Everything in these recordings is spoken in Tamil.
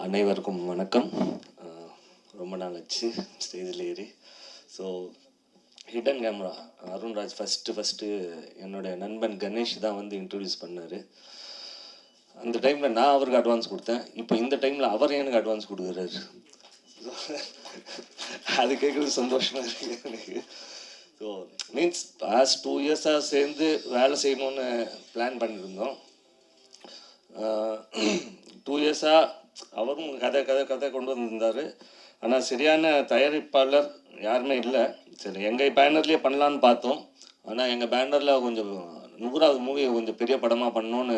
அனைவருக்கும் வணக்கம். ரொம்ப நாள் ஆச்சு ஸ்டேஜில் ஏறி. So hidden camera Arunraj first என்னோடய நண்பன் கணேஷ் தான் வந்து இன்ட்ரடியூஸ் பண்ணார். அந்த டைமில் நான் அவருக்கு அட்வான்ஸ் கொடுத்தேன். இப்போ இந்த டைமில் அவர் எனக்கு அட்வான்ஸ் கொடுக்குறாரு. அது கேட்குறது சந்தோஷமாக இருக்குது எனக்கு. ஸோ மீன்ஸ் பாஸ்ட் 2 இயர்ஸாக சேர்ந்து வேலை செய்யணும்னு பிளான் பண்ணியிருந்தோம். 2 இயர்ஸாக அவரும் கதை கொண்டு வந்திருந்தார். ஆனால் சரியான தயாரிப்பாளர் யாருமே இல்லை. சரி, எங்கள் பேனர்லேயே பண்ணலான்னு பார்த்தோம். ஆனால் எங்கள் பேனரில் கொஞ்சம் 100வது மூவியை கொஞ்சம் பெரிய படமாக பண்ணோன்னு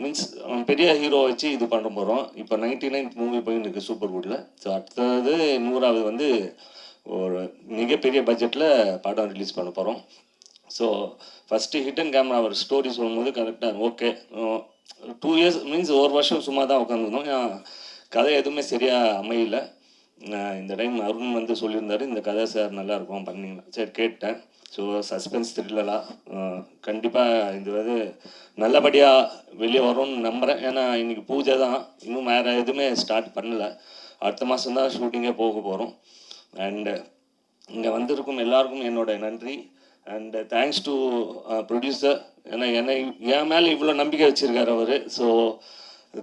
மீன்ஸ் பெரிய ஹீரோ வச்சு இது பண்ண போகிறோம். இப்போ 99th மூவி போயின்னு இருக்குது சூப்பர்வுட்டில். ஸோ அடுத்தது 100வது வந்து ஒரு மிகப்பெரிய பட்ஜெட்டில் படம் ரிலீஸ் பண்ண போகிறோம். ஸோ ஃபஸ்ட்டு ஹிடன் கேமரா அவர் ஸ்டோரி சொல்லும்போது கரெக்டாக ஓகே. 2 இயர்ஸ் மீன்ஸ் ஒரு வருஷம் சும்மா தான் உட்காந்துருந்தோம். கதை எதுவுமே சரியாக அமையல. இந்த டைம் அருண் வந்து சொல்லியிருந்தார், இந்த கதை சார் நல்லாயிருக்கும் பண்ணிங்கன்னா. சரி கேட்டேன். ஸோ சஸ்பென்ஸ் த்ரில்லராக கண்டிப்பாக இந்த வந்து நல்லபடியாக வெளியே வரும்னு நம்புகிறேன். ஏன்னா இன்றைக்கி பூஜை தான், இன்னும் வேறு எதுவுமே ஸ்டார்ட் பண்ணலை. அடுத்த மாதம் தான் ஷூட்டிங்கே போக போகிறோம். அண்டு இங்கே வந்திருக்கும் எல்லாருக்கும் என்னோட நன்றி. And thanks to producer. ஏன்னா என் மேலே இவ்வளோ நம்பிக்கை வச்சுருக்காரு அவர். So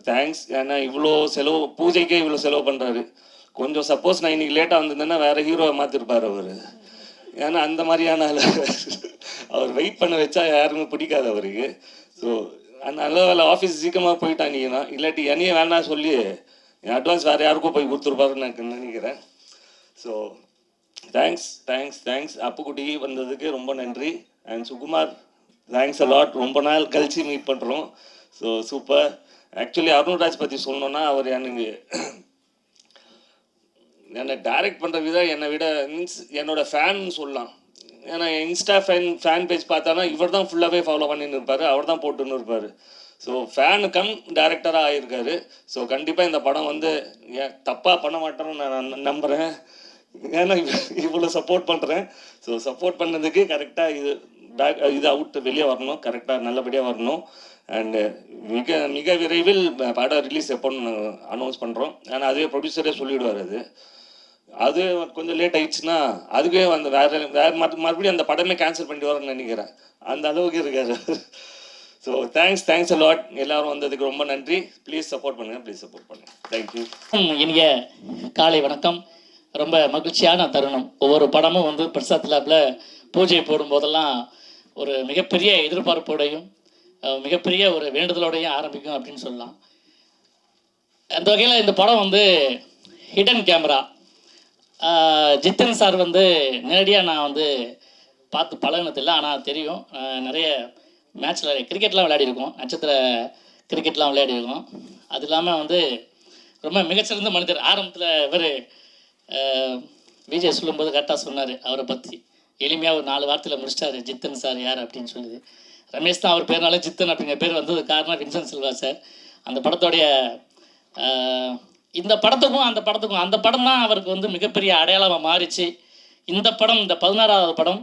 thanks. ஏன்னா இவ்வளோ செலவு, பூஜைக்கே இவ்வளோ செலவு பண்ணுறாரு. கொஞ்சம் சப்போஸ் நான் இன்றைக்கி லேட்டாக வந்திருந்தேன்னா வேறு ஹீரோவை மாற்றிருப்பார் அவர். ஏன்னா அந்த மாதிரியான அவர் வெயிட் பண்ண வச்சா யாருமே பிடிக்காது அவருக்கு. ஸோ நல்ல வேலை ஆஃபீஸ் சீக்கிரமாக போயிட்டாங்கன்னா, இல்லாட்டி என்னையே வேணாம் சொல்லி என் அட்வான்ஸ் வேறு யாருக்கும் போய் கொடுத்துருப்பாருன்னு நான் நினைக்கிறேன். So thanks. அப்புக்குட்டி வந்ததுக்கு ரொம்ப நன்றி. And Sukumar thanks a lot. ரொம்ப நாள் கழிச்சு மீட் பண்ணுறோம். So super. ஆக்சுவலி அருண்ராஜ் பற்றி சொல்லணுன்னா அவர் என்னை டைரக்ட் பண்ணுற விதம் என்னை விட மீன்ஸ் என்னோடய ஃபேன் சொல்லலாம். ஏன்னா இன்ஸ்டா ஃபேன் பேஜ் பார்த்தானா இவர் தான் ஃபுல்லாகவே ஃபாலோ பண்ணின்னு இருப்பார், அவர் தான் போட்டுன்னு இருப்பார். ஸோ ஃபேனு கம் டேரக்டராக ஆகியிருக்காரு. ஸோ கண்டிப்பாக இந்த படம் வந்து தப்பாக பண்ண மாட்டேன்னு நான் நம்புகிறேன். ஏன்னா இவ்வளோ சப்போர்ட் பண்ணுறேன். ஸோ சப்போர்ட் பண்ணதுக்கு கரெக்டாக இது அவுட் வெளியே வரணும், கரெக்டாக நல்லபடியாக வரணும். அண்டு மிக விரைவில் படம் ரிலீஸ் எப்போன்னு அனௌன்ஸ் பண்ணுறோம். ஏன்னா அதுவே ப்ரொடியூசரே சொல்லிவிடுவார். அது கொஞ்சம் லேட் ஆகிடுச்சுன்னா அதுவே அந்த வேறு மறுபடியும் அந்த படமே கேன்சல் பண்ணிட்டு வரேன்னு நினைக்கிறேன். அந்த அளவுக்கு இருக்காரு. So thanks a lot. எல்லோரும் வந்ததுக்கு ரொம்ப நன்றி. ப்ளீஸ் சப்போர்ட் பண்ணுங்கள். தேங்க்யூ. இனிய காலை வணக்கம். ரொம்ப மகிழ்ச்சியான தருணம். ஒவ்வொரு படமும் வந்து பிரசாத் லேபில் பூஜை போடும்போதெல்லாம் ஒரு மிகப்பெரிய எதிர்பார்ப்போடையும் மிகப்பெரிய ஒரு வேண்டுதலோடையும் ஆரம்பிக்கும் அப்படின்னு சொல்லலாம். அந்த வகையில் இந்த படம் வந்து ஹிடன் கேமரா. ஜித்தன் சார் வந்து நேரடியாக நான் வந்து பார்த்து பழகினதில்லை, ஆனால் தெரியும். நிறைய மேட்ச்சில் கிரிக்கெட்லாம் விளையாடிருக்கோம், நட்சத்திர கிரிக்கெட்லாம் விளையாடிருக்கோம். அது இல்லாமல் வந்து ரொம்ப மிகச்சிறந்த மனிதர். ஆரம்பத்தில் இவர் விஜய் சொல்லும்போது கரெக்டாக சொன்னார் அவரை பற்றி. எளிமையாக ஒரு 4 வார்த்தையில் முடிச்சிட்டாரு ஜித்தன் சார் யார் அப்படின்னு சொல்லுது. ரமேஷ் தான் அவர் பேர்னால ஜித்தன் அப்படிங்கிற பேர் வந்தது காரணம் வின்சென்ட் சில்வா சார். அந்த படத்தோடைய இந்த படத்துக்கும் அந்த படம் தான் அவருக்கு வந்து மிகப்பெரிய அடையாளமாக மாறிச்சு. இந்த படம், இந்த 16வது படம்,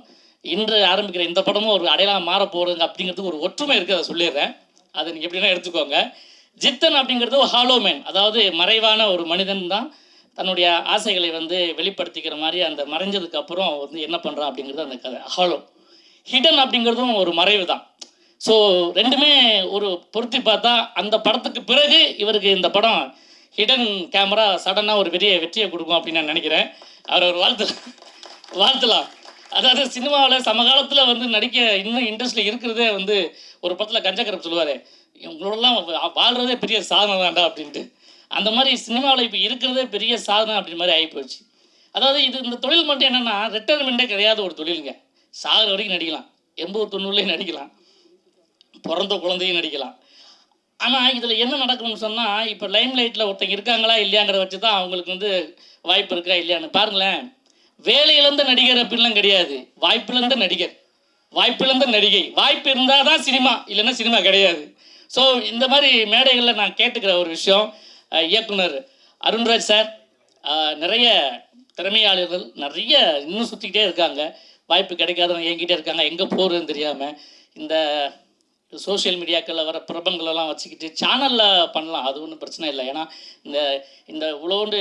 இன்று ஆரம்பிக்கிற இந்த படமும் ஒரு அடையாளமாக மாற போகிறதுங்க அப்படிங்கிறதுக்கு ஒரு ஒற்றுமை இருக்குது. அதை சொல்லிடுறேன். அதை நீங்கள் எப்படின்னா எடுத்துக்கோங்க. ஜித்தன் அப்படிங்கிறது ஒரு ஹாலோ மேன், அதாவது மறைவான ஒரு மனிதன் தான் தன்னுடைய ஆசைகளை வந்து வெளிப்படுத்திக்கிற மாதிரி. அந்த மறைஞ்சதுக்கு அப்புறம் வந்து என்ன பண்ணுறான் அப்படிங்கிறது அந்த கதை. ஹாலோ. ஹிடன் அப்படிங்கிறதும் ஒரு மறைவு தான். ஸோ ரெண்டுமே ஒரு பொருத்தி பார்த்தா அந்த படத்துக்கு பிறகு இவருக்கு இந்த படம் ஹிடன் கேமரா சடனாக ஒரு பெரிய வெற்றியை கொடுக்கும் அப்படின்னு நான் நினைக்கிறேன். அவர் ஒரு வாழ்த்தலாம். அதாவது சினிமாவில் சமகாலத்தில் வந்து நடிக்க இன்னும் இன்ட்ரெஸ்ட்டில் இருக்கிறதே வந்து ஒரு படத்தில் கஞ்சக்கரப் சொல்லுவார், உங்களோடலாம் வாழ்கிறதே பெரிய சாதனை தான்டா அப்படின்ட்டு. அந்த மாதிரி சினிமாவில் இப்போ இருக்கிறதே பெரிய சாதனை அப்படி மாதிரி ஆகிப்போச்சு. அதாவது இந்த தொழில் மட்டும் என்னென்னா ரிட்டையர்மெண்ட்டே கிடையாது ஒரு தொழிலுங்க. சாகிற வரைக்கும் நடிக்கலாம், 80-90லேயும் நடிக்கலாம், பிறந்த குழந்தையும் நடிக்கலாம். ஆனால் இதில் என்ன நடக்கும்னு சொன்னால், இப்போ லைம் லைட்டில் ஒருத்தங்க இருக்காங்களா இல்லையாங்கிற வச்சு தான் அவங்களுக்கு வந்து வாய்ப்பு இருக்கா இல்லையான்னு பாருங்களேன். வேலையிலேருந்து நடிகர் அப்படின்லாம் கிடையாது, வாய்ப்பிலேருந்து நடிகர், வாய்ப்பிலேருந்து நடிகை. வாய்ப்பு இருந்தால் தான் சினிமா, இல்லைன்னா சினிமா கிடையாது. ஸோ இந்த மாதிரி மேடைகளில் நான் கேட்டுக்கிற ஒரு விஷயம், இயக்குனர் அருண்ராஜ் சார், நிறைய திறமையாளர்கள் நிறைய இன்னும் சுற்றிக்கிட்டே இருக்காங்க. வாய்ப்பு கிடைக்காதவங்க என்கிட்டே இருக்காங்க, எங்கே போகிறதுன்னு தெரியாமல். இந்த சோஷியல் மீடியாக்களில் வர பிரபங்களெல்லாம் வச்சுக்கிட்டு சேனலில் பண்ணலாம், அது ஒன்றும் பிரச்சனை இல்லை. ஏன்னா இந்த இந்த உழவுண்டு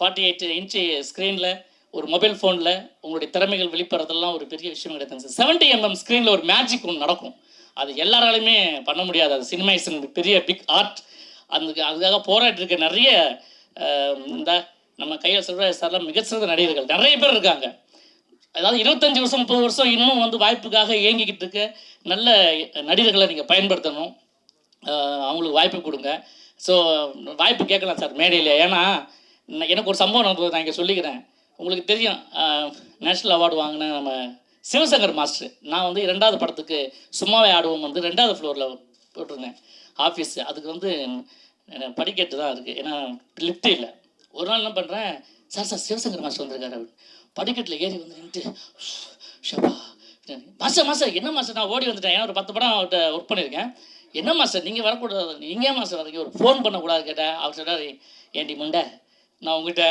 48 இன்ச்சு ஸ்க்ரீனில் ஒரு மொபைல் ஃபோனில் உங்களுடைய திறமைகள் வெளிப்படுறதெல்லாம் ஒரு பெரிய விஷயம் கிடையாது சார். 70mm ஸ்க்ரீனில் ஒரு மேஜிக் ஒன்று நடக்கும், அது எல்லாராலையுமே பண்ண முடியாது. அது சினிமா இஸ் பெரிய பிக் ஆர்ட். அதுக்காக போராடி இருக்க நிறைய இந்த நம்ம கையில் சொல்கிற சார்லாம் மிகச்சிறந்த நடிகர்கள் நிறைய பேர் இருக்காங்க. அதாவது 25 வருஷம் 30 வருஷம் இன்னும் வந்து வாய்ப்புக்காக இயங்கிக்கிட்டு இருக்க நல்ல நடிகர்களை நீங்கள் பயன்படுத்தணும், அவங்களுக்கு வாய்ப்பு கொடுங்க. ஸோ வாய்ப்பு கேட்கலாம் சார் மேடையில். ஏன்னா எனக்கு ஒரு சம்பவம் நான் இங்கே சொல்லிக்கிறேன். உங்களுக்கு தெரியும், நேஷ்னல் அவார்டு வாங்கின நம்ம சிவசங்கர் மாஸ்டர், நான் வந்து 2வது படத்துக்கு சும்மாவே ஆடுவோம் வந்து 2வது ஃப்ளோரில் போட்டிருந்தேன் ஆஃபீஸு. அதுக்கு வந்து படிக்கட்டு தான் இருக்குது, ஏன்னா லிஃப்ட் இல்லை. ஒரு நாள் என்ன பண்ணுறேன், சார் சிவசங்கர் மாஸ்டர் வந்திருக்காரு அப்படின்னு படிக்கட்டில் ஏறி வந்து நின்றுட்டு ஷபா மாஸ்டர் என்ன மாஸ்டர் நான் ஓடி வந்துட்டேன். ஏன்னா ஒரு 10 படம் அவர்கிட்ட ஒர்க் பண்ணியிருக்கேன். என்ன மாஸ்டர் நீங்கள் வரக்கூடாது, நீங்கள் ஏன் மாஸ்டர் வரீங்க, ஒரு ஃபோன் பண்ணக்கூடாது கேட்டேன். அவர் சொல்கிறார், ஏண்டி முண்டை, நான் உங்ககிட்ட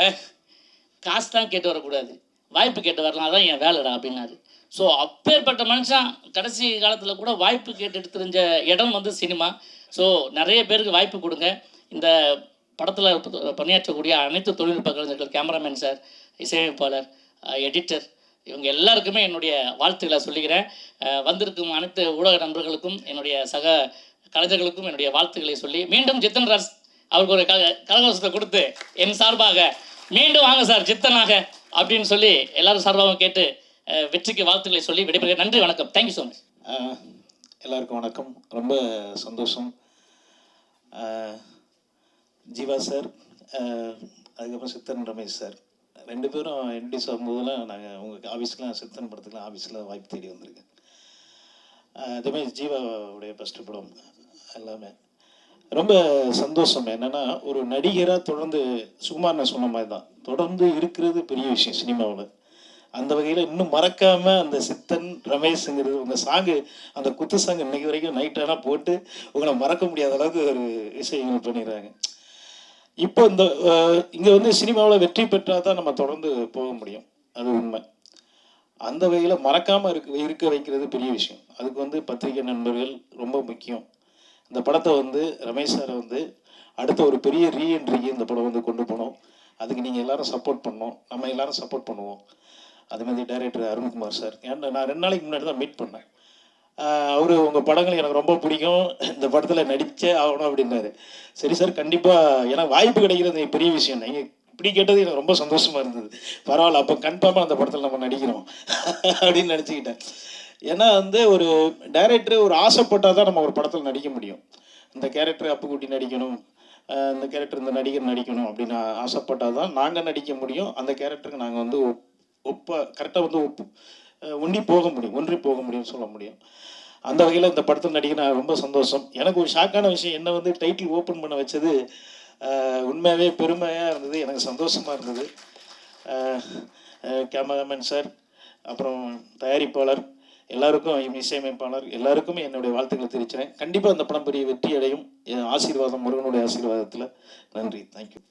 காசு தான் கேட்டு வரக்கூடாது, வாய்ப்பு கேட்டு வரலாம், அதான் என் வேலைடா அப்படின்னாரு. ஸோ அப்பேற்பட்ட மனுஷன் கடைசி காலத்தில் கூட வாய்ப்பு கேட்டுட்டு தெரிஞ்ச இடம் வந்து சினிமா. ஸோ நிறைய பேருக்கு வாய்ப்பு கொடுங்க. இந்த படத்தில் பணியாற்றக்கூடிய அனைத்து தொழில்நுட்ப கலைஞர்கள், கேமராமேன் சார், இசையமைப்பாளர், எடிட்டர், இவங்க எல்லாருக்குமே என்னுடைய வாழ்த்துக்களை சொல்லிக்கிறேன். வந்திருக்கும் அனைத்து ஊடக நண்பர்களுக்கும், என்னுடைய சக கலைஞர்களுக்கும் என்னுடைய வாழ்த்துக்களை சொல்லி மீண்டும் ஜித்தன் ராஜ் அவருக்கு ஒரு கரகோஷத்தை கொடுத்து என் சார்பாக மீண்டும் வாங்க சார் ஜித்தனாக அப்படின்னு சொல்லி எல்லாரும் சார்பாகவும் கேட்டு வெற்றிக்கு வாழ்த்துக்களை சொல்லி விடைபெறுகிறேன். நன்றி, வணக்கம். Thank you so much. எல்லாருக்கும் வணக்கம். ரொம்ப சந்தோஷம். ஜீவா சார், அதுக்கப்புறம் சித்தன் ரமேஷ் சார் 2 பேரும் இன்ட்ரடியூஸ் ஆகும்போதெல்லாம் நாங்கள் உங்கள் ஆஃபீஸ்க்கெலாம் சித்தன் படத்துக்குலாம் ஆஃபீஸில் வாய்ப்பு தேடி வந்திருக்கேன். அதேமாதிரி ஜீவாவுடைய ஃபஸ்ட்டு படம் எல்லாமே ரொம்ப சந்தோஷம். என்னென்னா ஒரு நடிகராக தொடர்ந்து சுகுமார் நான் சொன்ன மாதிரி தான் தொடர்ந்து இருக்கிறது பெரிய விஷயம் சினிமாவில். அந்த வகையில் இன்னும் மறக்காமல் அந்த சித்தன் ரமேஷுங்கிறது உங்கள் சாங்கு, அந்த குத்து சாங்கு இன்றைக்கி வரைக்கும் நைட்டெல்லாம் போட்டு உங்களை மறக்க முடியாத அளவுக்கு ஒரு விஷயங்கள் பண்ணிடுறாங்க. இப்போ இந்த இங்கே வந்து சினிமாவில் வெற்றி பெற்றால் தான் நம்ம தொடர்ந்து போக முடியும், அது உண்மை. அந்த வகையில் மறக்காமல் இருக்க வைக்கிறது பெரிய விஷயம். அதுக்கு வந்து பத்திரிகை நண்பர்கள் ரொம்ப முக்கியம். இந்த படத்தை வந்து ரமேஷ் சாரை வந்து அடுத்த ஒரு பெரிய ரீஎன்ட்ரிக்கு இந்த படம் வந்து கொண்டு போகணும். அதுக்கு நீங்கள் எல்லோரும் சப்போர்ட் பண்ணணும், நம்ம எல்லோரும் சப்போர்ட் பண்ணுவோம். அதுமாதிரி டைரக்டர் அருண்குமார் சார், ஏன்னா நான் 2 நாளைக்கு முன்னாடி தான் மீட் பண்ணேன். அவர் உங்கள் படங்கள் எனக்கு ரொம்ப பிடிக்கும், இந்த படத்தில் நடித்தே ஆகணும் அப்படின்னாரு. சரி சார், கண்டிப்பாக எனக்கு வாய்ப்பு கிடைக்கிறது பெரிய விஷயம். நீங்கள் இப்படி கேட்டது எனக்கு ரொம்ப சந்தோஷமாக இருந்தது. பரவாயில்ல, அப்போ கன்ஃபார்மாக அந்த படத்தில் நம்ம நடிக்கிறோம் அப்படின்னு நினச்சிக்கிட்டேன். ஏன்னா வந்து ஒரு டைரக்டர் ஒரு ஆசைப்பட்டால் தான் நம்ம ஒரு படத்தில் நடிக்க முடியும். இந்த கேரக்டர் அப்புக்குட்டி நடிக்கணும், இந்த கேரக்டர் இந்த நடிகர் நடிக்கணும் அப்படின்னு ஆசைப்பட்டால் தான் நாங்கள் நடிக்க முடியும். அந்த கேரக்டருக்கு நாங்கள் வந்து கரெக்டாக வந்து ஒன்றி போக முடியும்னு சொல்ல முடியும். அந்த வகையில் இந்த படத்தில் நடிக்க நான் ரொம்ப சந்தோஷம். எனக்கு ஒரு ஷாக்கான விஷயம், என்ன வந்து டைட்டில் ஓப்பன் பண்ண வச்சது உண்மையாகவே பெருமையாக இருந்தது, எனக்கு சந்தோஷமாக இருந்தது. கேமராமேன் சார், அப்புறம் தயாரிப்பாளர் எல்லாருக்கும், இசையமைப்பாளர் எல்லாருக்குமே என்னுடைய வாழ்த்துக்களை தெரிவிக்கிறேன். கண்டிப்பாக இந்த படம் பெரிய வெற்றி அடையும். என் ஆசீர்வாதம் முருகனுடைய ஆசீர்வாதத்தில். நன்றி, thank you.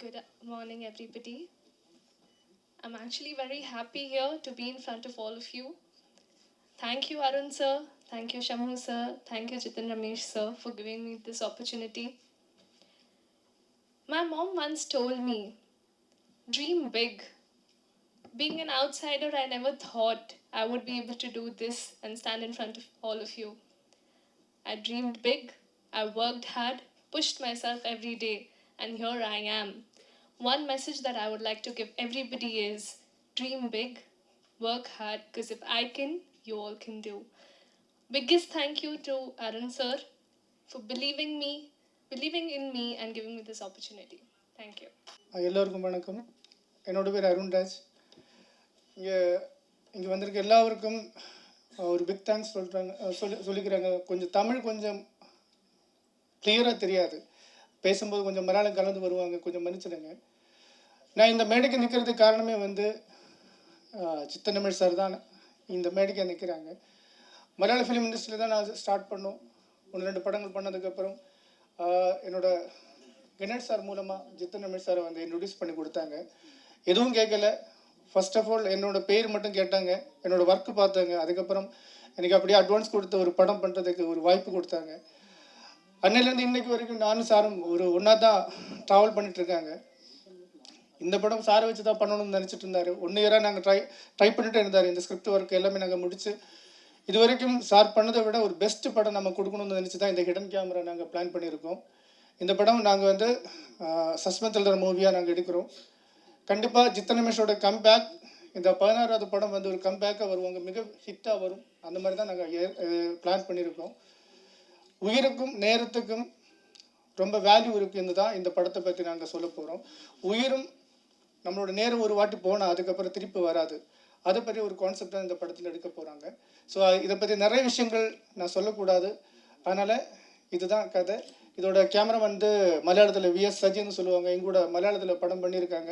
Good morning, everybody. I'm actually very happy here to be in front of all of you. Thank you, Arun sir. Thank you, Shamu sir. Thank you, Jitan Ramesh sir, for giving me this opportunity. My mom once told me, dream big. Being an outsider, I never thought I would be able to do this and stand in front of all of you. I dreamed big, I worked hard, pushed myself every day, and here I am. One message that I would like to give everybody is, dream big, work hard, because if I can, you all can do. Biggest thank you to Arun sir for believing in me and giving me this opportunity. Thank you. எல்லோருக்கும் வணக்கம். என்னோட பேர் அருண்ராஜ். இங்கே வந்திருக்க எல்லாருக்கும் ஒரு பிக் தேங்க்ஸ் சொல்லிக்கிறாங்க. கொஞ்சம் தமிழ் கொஞ்சம் கிளியராக தெரியாது, பேசும்போது கொஞ்சம் மலையாளம் கலந்து வருவாங்க, கொஞ்சம் மன்னிச்சிடுங்க. நான் இந்த மேடைக்கு நிற்கிறதுக்கு காரணமே வந்து சித்தன் ரமேஷ் சார் தான் இந்த மேடைக்கு நிற்கிறாங்க. மலையாள ஃபிலிம் இண்டஸ்ட்ரியில் தான் நான் ஸ்டார்ட் பண்ணோம். 1-2 படங்கள் பண்ணதுக்கப்புறம் என்னோட கணேஷ் சார் மூலமாக ஜித்தன் ரமேஷ் சாரை வந்து இன்ட்ரடியூஸ் பண்ணி கொடுத்தாங்க. எதுவும் கேட்கல, ஃபர்ஸ்ட் ஆஃப் ஆல் என்னோடய பேர் மட்டும் கேட்டாங்க, என்னோடய ஒர்க்கு பார்த்தாங்க. அதுக்கப்புறம் எனக்கு அப்படியே அட்வான்ஸ் கொடுத்து ஒரு படம் பண்ணுறதுக்கு ஒரு வாய்ப்பு கொடுத்தாங்க. அன்னையிலேருந்து இன்னைக்கு வரைக்கும் நானும் சாரும் ஒரு ஒன்றா தான் ட்ராவல் பண்ணிகிட்ருக்காங்க. இந்த படம் சாரை வச்சு தான் பண்ணணும்னு நினச்சிட்டு இருந்தார். 1 இயராக நாங்கள் ட்ரை பண்ணிட்டு இருந்தார். இந்த ஸ்கிரிப்ட் ஒர்க் எல்லாமே நாங்கள் முடிச்சு இது வரைக்கும் சார் பண்ணதை விட ஒரு பெஸ்ட் படம் நம்ம கொடுக்கணும்னு நினச்சி தான் இந்த ஹிடன் கேமரா நாங்கள் பிளான் பண்ணியிருக்கோம். இந்த படம் நாங்கள் வந்து சஸ்பென்ஸ் த்ரில்லர் மூவியாக நாங்கள் எடுக்கிறோம். கண்டிப்பாக ஜித்தனிமேஷோட கம்பேக் இந்த 16வது படம் வந்து ஒரு கம்பேக்காக வருவாங்க, மிக ஹிட்டாக வரும். அந்த மாதிரி தான் நாங்கள் பிளான் பண்ணியிருக்கோம். உயிருக்கும் நேரத்துக்கும் ரொம்ப வேல்யூ இருக்குன்னு தான் இந்த படத்தை பற்றி நாங்கள் சொல்ல போகிறோம். உயிரும் நம்மளோட நேரம் ஒரு வாட்டி போனால் அதுக்கப்புறம் திருப்பி வராது. அதை பற்றி ஒரு கான்செப்ட் தான் இந்த படத்தில் எடுக்க போகிறாங்க. ஸோ இதை பற்றி நிறைய விஷயங்கள் நான் சொல்லக்கூடாது, அதனால் இதுதான் கதை. இதோட கேமரா வந்து மலையாளத்தில் விஎஸ் சஜின்னு சொல்லுவாங்க. எங்கூட மலையாளத்தில் படம் பண்ணியிருக்காங்க,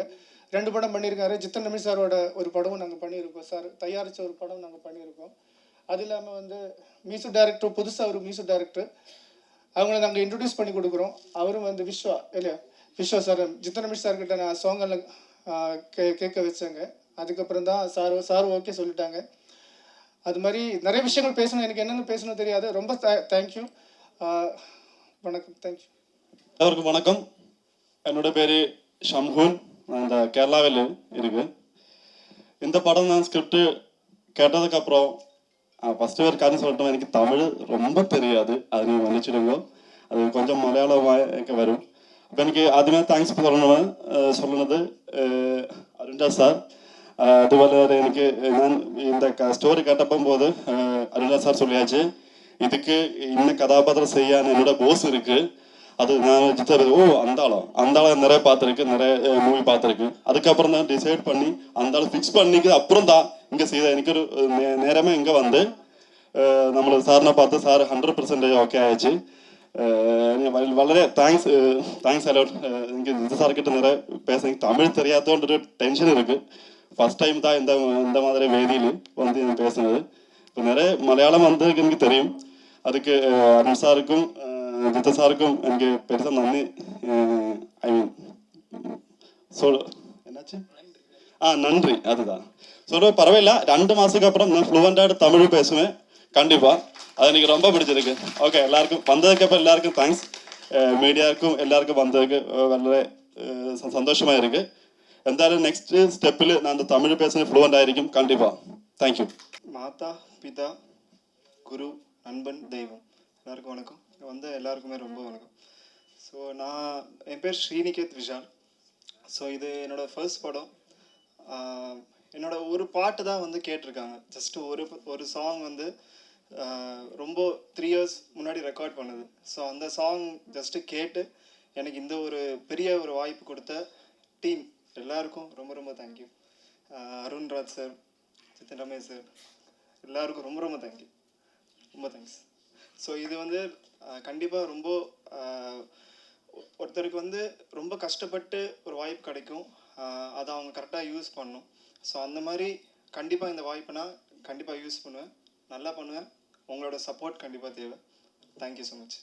2 படம் பண்ணியிருக்காரு. ஜித்தன் ரமேஷ் சாரோட ஒரு படமும் நாங்கள் பண்ணியிருக்கோம். சார் தயாரித்த ஒரு படம் நாங்கள் பண்ணியிருக்கோம். அது இல்லாமல் வந்து மியூசிக் டைரக்டர், புதுசாக ஒரு மியூசிக் டைரக்டர், அவங்கள நாங்கள் இன்ட்ரடியூஸ் பண்ணி கொடுக்குறோம். அவரும் வந்து விஸ்வா இல்லையா, விஸ்வா சார். ஜித்தன் ரமேஷ் சார்கிட்ட நான் சாங்கெல்லாம் கேட்க வச்சேங்க. அதுக்கப்புறம் தான் சார் ஓகே சொல்லிட்டாங்க. அது மாதிரி நிறைய விஷயங்கள் பேசணும், எனக்கு என்னென்னு பேசணும் தெரியாது. ரொம்ப தேங்க்யூ. வணக்கம், தேங்க்யூ. எல்லாருக்கும் வணக்கம். என்னோட பேர் ஷம்ஹூன். நான் இந்த கேரளாவில் இருக்கு. இந்த படம் நான் ஸ்கிரிப்ட் கேட்டதுக்கப்புறம் ஃபஸ்ட்டு ஒரு காரணம் சொல்லட்டும், எனக்கு தமிழ் ரொம்ப தெரியாது, அது நீங்கள் மன்னிச்சிடுங்க. அது கொஞ்சம் மலையாளமாக வரும். அப்போ எனக்கு ஆദ്യമേ താങ്ക്സ് சொல்லுனது அருண்டா சார். അതുപോലെ എനിക്ക് ഞാൻ இந்த സ്റ്റോറി കേട്ടപ്പോൾ அருண்டா சார் சொல்லியாச்சு, இதுக்கு இன்ன கதாபாத்திரம் செய்ய என்னோட போஸ் இருக்கு. அது நான் அந்த நிறைய பார்த்துருக்கு, நிறைய மூவி பார்த்துருக்கு. அதுக்கப்புறம் தான் டிசைட் பண்ணி அந்த ஃபிக்ஸ் பண்ணிக்கு அப்புறம் தான் இங்கே செய்த எனக்கு ஒரு நேரமே இங்கே வந்து നമ്മൾ സാറിനെ பார்த்து சார் 100% ஓகே ஆயிடுச்சு. വളരെ தேங்க்ஸ் அலோட். எனக்கு இந்த சார்கிட்ட நிறைய பேச தமிழ் தெரியாதோன்ற டென்ஷன் இருக்கு. ஃபர்ஸ்ட் டைம் தான் இந்த மாதிரி வேதியில் வந்து நான் பேசுனது. இப்போ நிறைய மலையாளம் வந்து எனக்கு தெரியும். அதுக்கு அருண் சாருக்கும் ஜித்த சாருக்கும் எனக்கு பெருசாக நன்றி. ஐ மீன் என்னாச்சு நன்றி. அதுதான் பரவாயில்ல. 2 மாதத்துக்கு அப்புறம் நான் ஃப்ளூவெண்டாக தமிழ் பேசுவேன் கண்டிப்பாக. அது எனக்கு ரொம்ப பிடிச்சிருக்கு. ஓகே, எல்லாருக்கும் வந்ததுக்கப்புறம் எல்லாருக்கும் தேங்க்ஸ். மீடியாவுக்கும் எல்லாருக்கும் வந்ததுக்கு വളരെ சந்தோஷமாக இருக்குது. എന്തായാലും നെക്സ്റ്റ് സ്റ്റെപ്പിൽ ഞാൻ തമിഴ് பேசுறது ஃப்ளூவெண்ட் ஆയിരിக்கும் கண்டிப்பாக. தேங்க்யூ. மாதா, பிதா, குரு, நண்பன், தெய்வம், எல்லாருக்கும் வணக்கம். வந்த எல்லாருக்குமே ரொம்ப வணக்கம். ஸோ என் பேர் ஸ்ரீநிகேத் விஷால். ஸோ இது என்னோடய ஃபர்ஸ்ட் படம். என்னோட ஒரு பாட்டு தான் வந்து கேட்டிருக்காங்க. ஜஸ்ட்டு ஒரு சாங் வந்து ரொம்ப 3 years முன்னாடி ரெக்கார்ட் பண்ணுது. ஸோ அந்த சாங் ஜஸ்ட்டு கேட்டு எனக்கு இந்த ஒரு பெரிய ஒரு வாய்ப்பு கொடுத்த டீம் எல்லாருக்கும் ரொம்ப ரொம்ப thank you. Arunraj sir, Jitan Ramesh sir, எல்லாருக்கும் ரொம்ப ரொம்ப தேங்க்யூ. ரொம்ப தேங்க்ஸ். ஸோ இது வந்து கண்டிப்பாக ரொம்ப ஒருத்தருக்கு வந்து ரொம்ப கஷ்டப்பட்டு ஒரு வாய்ப்பு கிடைக்கும், அதை அவங்க கரெக்டாக யூஸ் பண்ணணும். ஸோ அந்த மாதிரி கண்டிப்பாக இந்த வாய்ப்பை நான் கண்டிப்பாக யூஸ் பண்ணுவேன், நல்லா பண்ணுவேன். உங்களோட சப்போர்ட் கண்டிப்பாக தேவை. Thank you so much.